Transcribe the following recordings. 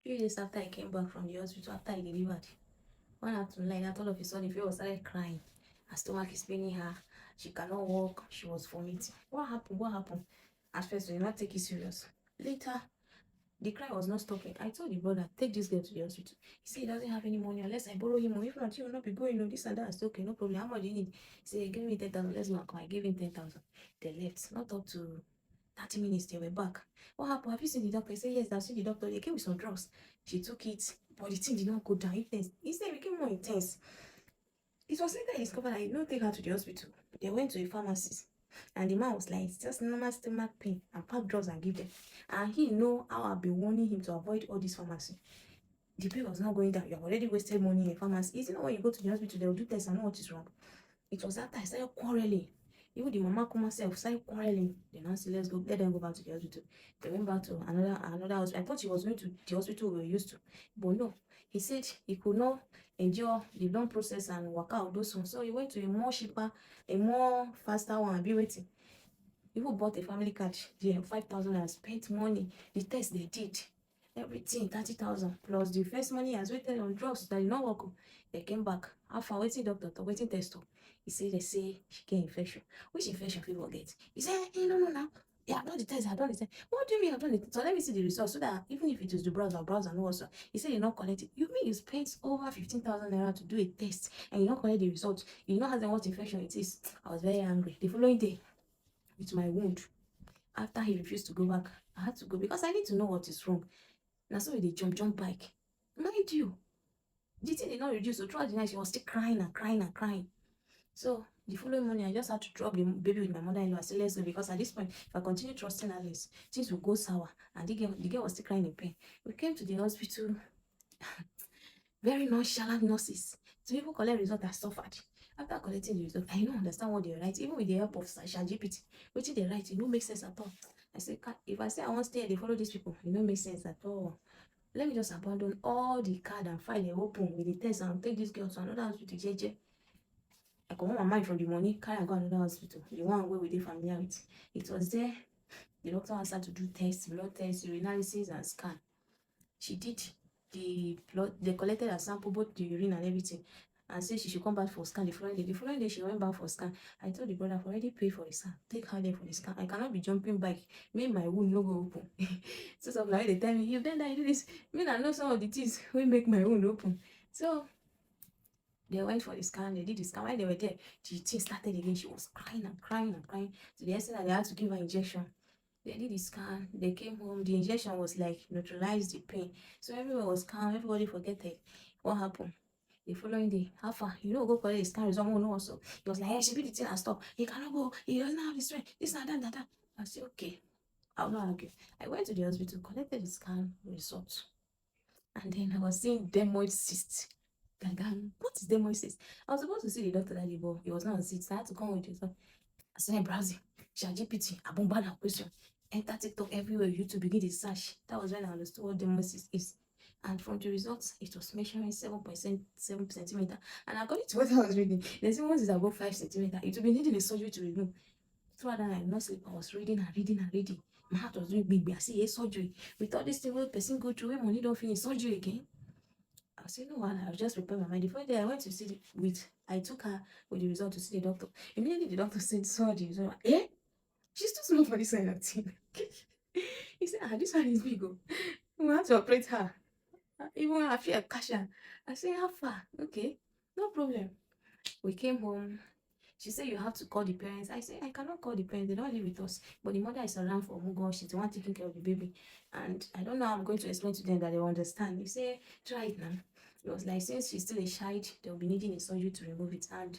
3 days after I came back from the hospital, after I delivered, one afternoon like that, all of a sudden, the fever started crying. Her stomach is paining her. She cannot walk. She was vomiting. What happened? What happened? At first, we did not take it serious. Later, the cry was not stopping. I told the brother, take this girl to the hospital. He said he doesn't have any money unless I borrow him. Or if not, he will not be going. This and that. I said, okay, no problem. How much do you need? He said, give me 10,000. Let's go and come. I gave him 10,000. They left. Not up to 30 minutes. They were back. What happened? Have you seen the doctor? He said, yes, I've seen the doctor. They came with some drugs. She took it, but the thing did not go down. Intense. He said it became more intense. It was later discovered that he did not take her to the hospital. They went to a pharmacist. And the man was like, it's just normal stomach pain and pack drugs and give them. And he know how I've been warning him to avoid all this pharmacy. The bill was not going down. You have already wasted money in a pharmacy. It's not when you go to the hospital, they'll do tests and know what is wrong. It was after I started quarreling. Even the mama come herself started quarreling. Then I said, let's go, let them go back to the hospital. They went back to another hospital. I thought he was going to the hospital we were used to. But no. He said he could not endure the long process and work out those ones. So he went to a more cheaper, a more faster one and be waiting. Even bought a family card there, 5,000 and spent money. The test they did, everything, 30,000 plus the first money has waited on drugs that did not work. They came back. After waiting doctor, waiting test. He said they say she get infection. Which infection people get? He said, hey, no. Yeah, I've done the test, I've done the test. What do you mean I've done it? So let me see the results so that even if it is the browser no also. He said you're not collecting. You mean you spent over 15,000 naira to do a test and you not collect the results? You not ask them what infection it is. I was very angry. The following day, with my wound, after he refused to go back, I had to go because I need to know what is wrong. Now so they jump bike. Mind you, the thing did not reduce. So throughout the night, she was still crying and crying and crying. So the following morning, I just had to drop the baby with my mother-in-law. I said, let's go, because at this point, if I continue trusting Alice, things will go sour. And the girl was still crying in pain. We came to the hospital, very nonchalant nurses. To even collect result, I suffered. After collecting the result, I don't understand what they write. Even with the help of ChatGPT, what they write, it don't make sense at all. I said, if I say I want to stay, they follow these people, it don't make sense at all. Let me just abandon all the card and file they open with the test and take this girl to another hospital. JJ. I comot my mind from the money, carry am go another hospital, the one wey we dey familiar with. It was there the doctor asked her to do tests, blood tests, urinalysis and scan. She did the blood, they collected her sample, both the urine and everything, and said she should come back for scan the following day. The following day she went back for scan. I told the brother, I've already paid for the scan, take her there for the scan. I cannot be jumping bike, make my wound no go open. So some like they tell me, you bend down, you do this. Me I know some of the things wey make my wound open. So they went for the scan, they did the scan. While they were there, the thing started again. She was crying and crying and crying to the extent that they had to give her injection. They did the scan, they came home, the injection was like neutralized the pain. So everyone was calm, everybody forget it. What happened? The following day, how far? You know, go collect the scan result, no also. He was like, hey, she be the thing and stop. He cannot go, he doesn't have the strength, this and that. I said, okay, I'll not argue. I went to the hospital, collected the scan result. And then I was seeing dermoid cyst. Gangan. What is dermoid cyst? I was supposed to see the doctor that day, but he was not on seat. So I had to come with it. I started browsing. ChatGPT, I bombarded her question. Enter TikTok everywhere. YouTube begin to search. That was when I understood what dermoid cyst is. And from the results, it was measuring 7.7 centimeter. And according to what I was reading, the once is above 5 centimeter. It will be needing a surgery to remove. Throughout that night, no sleep. I was reading and reading and reading. My heart was doing big. I see a surgery. With all this thing, where person go through, when money don't finish surgery again. I said, no, I'll just prepare my mind. The first day I went to see I took her with the result to see the doctor. Immediately the doctor saw the result. Eh? She's too small for this kind of thing. He said, this one is big. We have to operate her. Even I feel a cash. I said, how far? Okay, no problem. We came home. She said, you have to call the parents. I said, I cannot call the parents. They don't live with us. But the mother is around for Mugo. She's the one taking care of the baby. And I don't know how I'm going to explain to them that they will understand. He said, try it now. It was like, since she's still a child, they'll be needing a surgery to remove it. And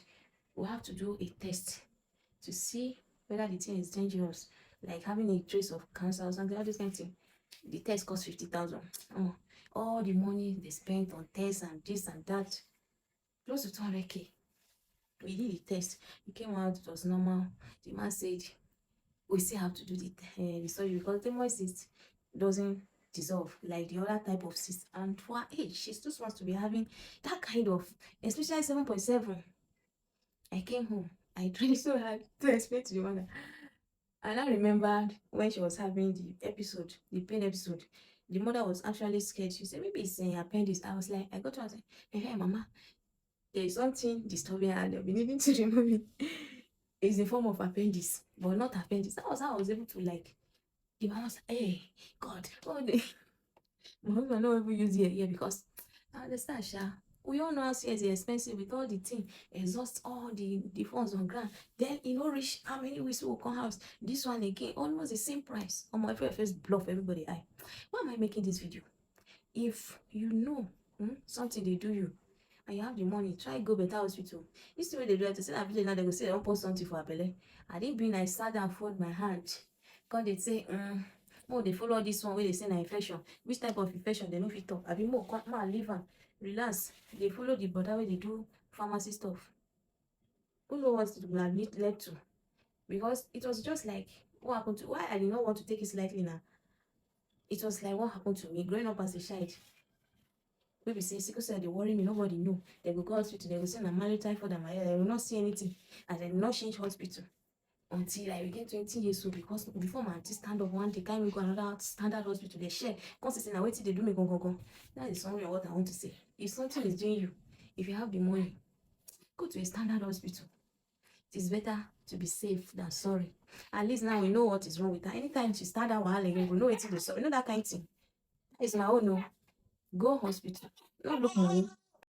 we'll have to do a test to see whether the thing is dangerous. Like having a trace of cancer or something, all this kind of thing. The test cost 50,000. All the money they spent on tests and this and that, close to 200K. We did the test. It came out, it was normal. The man said, we still have to do the surgery because the dermoid cyst doesn't dissolve like the other type of cyst. And for her age, she still wants to be having that kind of, especially 7.7. I came home. I tried so hard to explain to the mother. And I remembered when she was having the episode, the pain episode, The mother was actually scared. She said, maybe it's in appendix. I was like, I got to her, I said, hey, mama, there is something disturbing her and they'll be needing to remove it. It's in form of appendix, but not appendix. That was how I was able to like, the mama was like, hey, God, oh, my husband not even use here because I understand, Sha. We all know how CS is expensive with all the thing, exhaust all the funds on ground. Then you know reach how many weeks will come house. This one again, almost the same price. On my face bluff everybody eye. Why am I making this video? If you know something they do you and you have the money, try go better hospital. This is the way they do it. To say that village now they go say they don't post something for abele. I didn't been I sat down fold my hand. Because they say oh they follow this one where they say na infection. Which type of infection they no fit talk. I be more come man leave am relax. They follow the border where they do pharmacy stuff. Who know what it will have led to? Because it was just like what happened to why I did not want to take it lightly now. It was like what happened to me growing up as a child. Wey be say sickle cell dey worry me, nobody know. They go hospital, they go say na marriage typhoid and malaria, they will not see anything, and they will not change hospital until I became 20 years old. Because before my aunty stand up one day, carry me go another standard hospital, they share. Come say na wetin dey do me go. That is something what I want to say. If something is doing you, if you have the money, go to a standard hospital. It is better to be safe than sorry. At least now we know what is wrong with her. Anytime she start that wahala again, we know wetin dey sup. You know that kind thing. That is my own. No, go hospital. No look money.